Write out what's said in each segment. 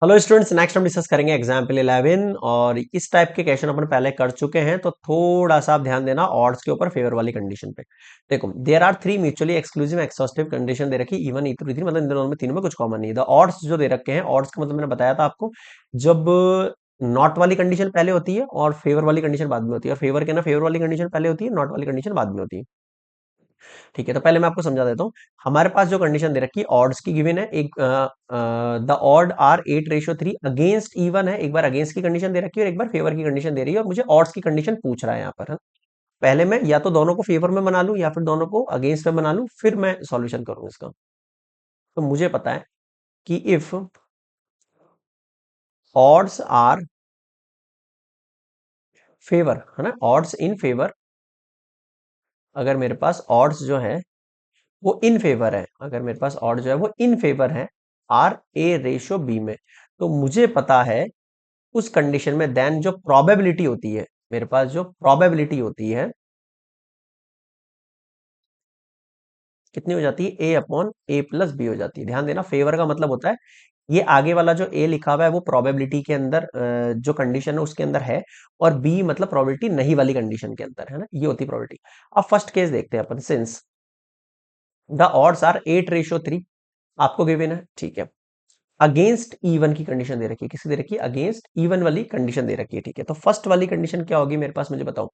Hello students, next हम discuss करेंगे example 11 और इस टाइप के क्वेश्चन अपन पहले कर चुके हैं, तो थोड़ा सा आप ध्यान देना ऑड्स के ऊपर फेवर वाली कंडीशन पे। देखो, there are three mutually exclusive exhaustive condition दे रखी, even E two E three, मतलब इन दोनों में तीनों में कुछ कॉमन नहीं है। द ऑड्स जो दे रखे हैं, ऑड्स का मतलब मैंने बताया था आपको, जब नॉट वाली कंडीशन पहले होती है और फेवर वाली कंडीशन बाद में होती है, और फेवर के ना फेवर वाली कंडीशन पहले होती है, नॉट वाली कंडीशन बाद में होती है। ठीक है, तो पहले मैं आपको समझा देता हूँ। हमारे पास जो कंडीशन दे रखी है ऑड्स की गिवन है, एक the odd are 8:3 against even है। एक बार अगेंस्ट की कंडीशन दे रखी है और एक बार फेवर की कंडीशन दे रही है, और मुझे ऑड्स की कंडीशन पूछ रहा है यहाँ पर, है। पहले मैं या तो दोनों को फेवर में बना लूं या फिर दोनों को अगेंस्ट में बना लूं, फिर मैं सॉल्यूशन करूं इसका। तो मुझे पता है कि इफ ऑड्स आर फेवर, है ना, ऑड्स इन फेवर, अगर मेरे पास ऑड्स जो है वो इन फेवर है, अगर मेरे पास ऑड जो है वो इन फेवर है आर ए रेशो बी में, तो मुझे पता है उस कंडीशन में देन जो प्रोबेबिलिटी होती है, मेरे पास जो प्रोबेबिलिटी होती है कितनी हो जाती है, ए अपॉन ए प्लस बी हो जाती है। ध्यान देना, फेवर का मतलब होता है ये आगे वाला जो ए लिखा हुआ है वो प्रोबेबिलिटी के अंदर जो कंडीशन है उसके अंदर है, और बी मतलब प्रोबेबिलिटी नहीं वाली कंडीशन के अंदर है ना, ये होती प्रोबेबिलिटी। अब फर्स्ट केस देखते हैं अपन। सिंस द ऑड्स आर 8:3 आपको गिवन है, ठीक है, अगेंस्ट इवन की कंडीशन दे रखी है, किसी दे रखी है, अगेंस्ट इवन वाली कंडीशन दे रखी है। ठीक है, तो फर्स्ट वाली कंडीशन क्या होगी मेरे पास, मुझे बताओ।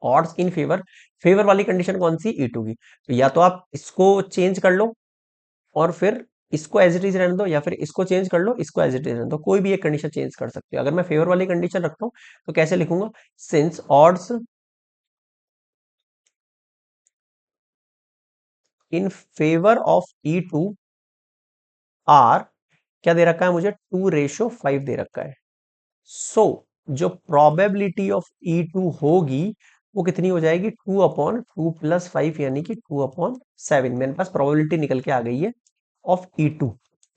ऑड्स इन फेवर, फेवर वाली कंडीशन कौन सी, ई टू की। तो या तो आप इसको चेंज कर लो और फिर इसको एज इट इज रहने दो, या फिर इसको चेंज कर लो, इसको एज इट इज रहने दो, कोई भी एक कंडीशन चेंज कर सकते हो। अगर मैं फेवर वाली कंडीशन रखता हूं तो कैसे लिखूंगा, since odds in favour of E two are, क्या दे रखा है मुझे, 2:5 दे रखा है। सो जो प्रोबेबिलिटी ऑफ ई टू होगी वो कितनी हो जाएगी, 2/2 + 5, यानी कि 2/7। मेरे पास प्रोबेबिलिटी निकल के आ गई है ऑफ ई टू,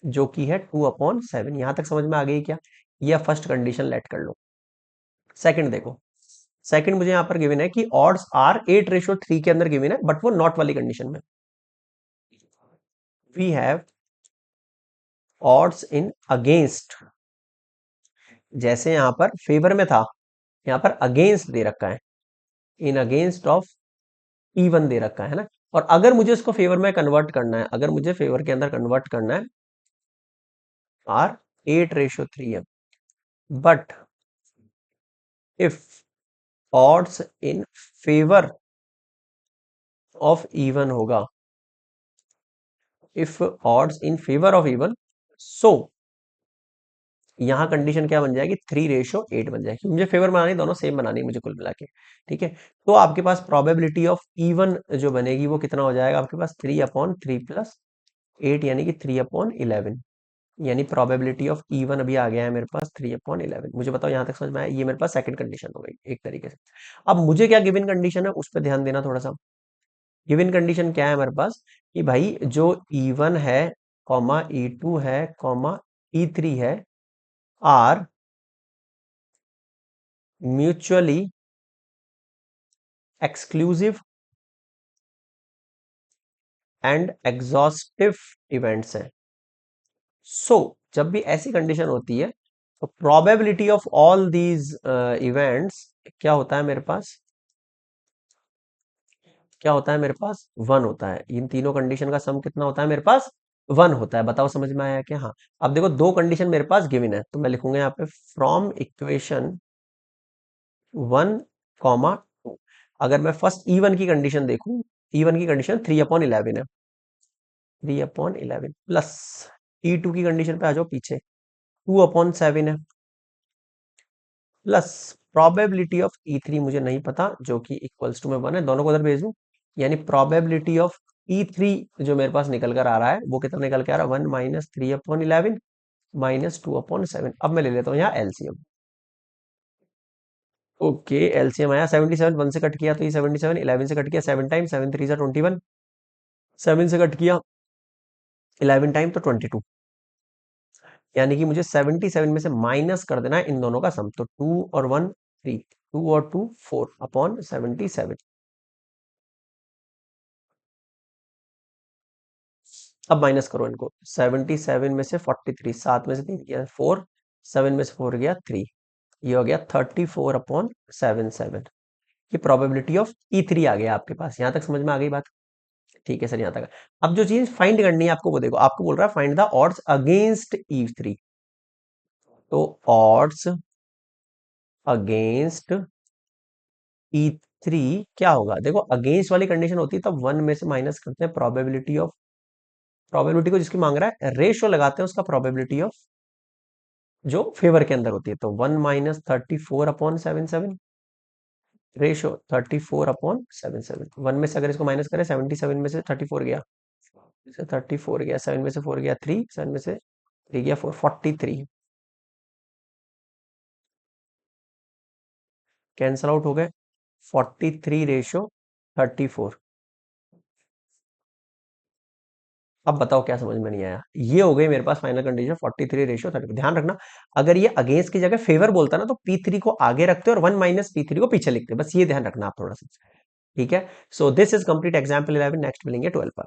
जो कि है 2/7। यहां तक समझ में आ गई क्या, यह फर्स्ट कंडीशन लेट कर लो। सेकंड देखो, सेकंड मुझे यहां पर गिवन है कि ऑड्स आर 8:3 के अंदर गिवन है, बट वो नॉट वाली कंडीशन में। We have odds in against, जैसे यहां पर फेवर में था, यहां पर अगेंस्ट दे रखा है, in against of even they रखा है ना। और अगर मुझे इसको फेवर में कन्वर्ट करना है, अगर मुझे फेवर के अंदर कन्वर्ट करना है, आर 8:3 है, but if odds in favour of even होगा, if odds in favour of even, so यहां कंडीशन क्या बन जाएगी, 3:8 बन जाएगी। मुझे फेवर बनानी, दोनों सेम बनानी है मुझे कुल मिला के। ठीक है, तो आपके पास प्रोबेबिलिटी ऑफ इवन जो बनेगी वो कितना हो जाएगा आपके पास, 3/3 + 8, यानी कि 3/11। यानी प्रोबेबिलिटी ऑफ इवन अभी आ गया है मेरे पास 3/11। मुझे बताओ यहां तक समझ में आया, ये मेरे पास सेकंड कंडीशन हो गई एक तरीके से। अब मुझे क्या गिवन कंडीशन है उस पर ध्यान देना थोड़ा सा। गिवन कंडीशन क्या है मेरे पास, कि भाई जो ई1 है, कॉमा ई2 है, कॉमा ई3 है, are mutually exclusive and exhaustive events हैं। सो जब भी ऐसी कंडीशन होती है तो probability of all these events क्या होता है मेरे पास, क्या होता है मेरे पास, 1 होता है। इन तीनों कंडीशन का सम कितना होता है मेरे पास, 1 होता है। बताओ समझ में आया क्या। हाँ, अब देखो दो कंडीशन मेरे पास गिवन है, तो मैं लिखूंगा यहाँ पे फ्रॉम इक्वेशन 1, 2। अगर मैं फर्स्ट ई1 की कंडीशन देखूं, ई1 की कंडीशन 3/11 है, 3/11 प्लस ई2 की कंडीशन पे आ जाओ पीछे, 2/7 है, प्लस प्रोबेबिलिटी ऑफ ई3 मुझे नहीं पता, जो कि इक्वल्स टू में 1 है, दोनों को उधर भेज दूं। यानी प्रोबेबिलिटी ऑफ ई3 जो मेरे पास निकल कर आ रहा है वो कितना निकल के आ रहा है, 1 - 3/11 -2/7। अब मैं ले लेता हूँ यहाँ एलसीएम। ओके, एलसीएम आया 77, 1 से कट किया तो ये 77, 11 से कट किया 7 टाइम, 7 3 21, 7 से कट किया 11 टाइम तो 22, यानी कि मुझे 77 में से माइनस कर देना है इन दोनों का सम। तो 2 और 1 3, 2 और 2 4/77। अब माइनस करो इनको, 77 में से 43, 7 में से 3 गया 4, 7 में से 4 गया 3, ये हो गया 34/77। ये प्रोबेबिलिटी ऑफ E3 आ गया आपके पास। यहां तक समझ में आ गई बात? ठीक है सर, यहां तक। अब जो चीज फाइंड करनी है आपको वो देखो, आपको बोल रहा है find the odds against E3। तो ऑड्स अगेंस्ट E3 क्या होगा? देखो अगेंस्ट वाली कंडीशन होती है तब 1 में से माइनस करते हैं प्रोबेबिलिटी ऑफ, प्रोबेबिलिटी को जिसकी मांग रहा है रेशियो लगाते हैं उसका प्रोबेबिलिटी ऑफ जो फेवर के अंदर होती है। तो 1 माइनस 34/77, रेशियो 34/77। 1 में से अगर इसको माइनस करें 77 में से 34 गया, 34 गया, 7 में से 4 गया 3, 7 में से 3 गया 4, 43 कैंसल आउट हो गए। 43 रेशियो 34। अब बताओ क्या समझ में नहीं आया? ये हो गई मेरे पास फाइनल कंडीशन 43 रेशियो 34। ध्यान रखना, अगर ये अगेंस्ट की जगह फेवर बोलता ना तो P3 को आगे रखते और 1 माइनस P3 को पीछे लिखते, बस ये ध्यान रखना आप थोड़ा सा। ठीक है, so this is complete example 11। Next मिलेंगे 12 पर।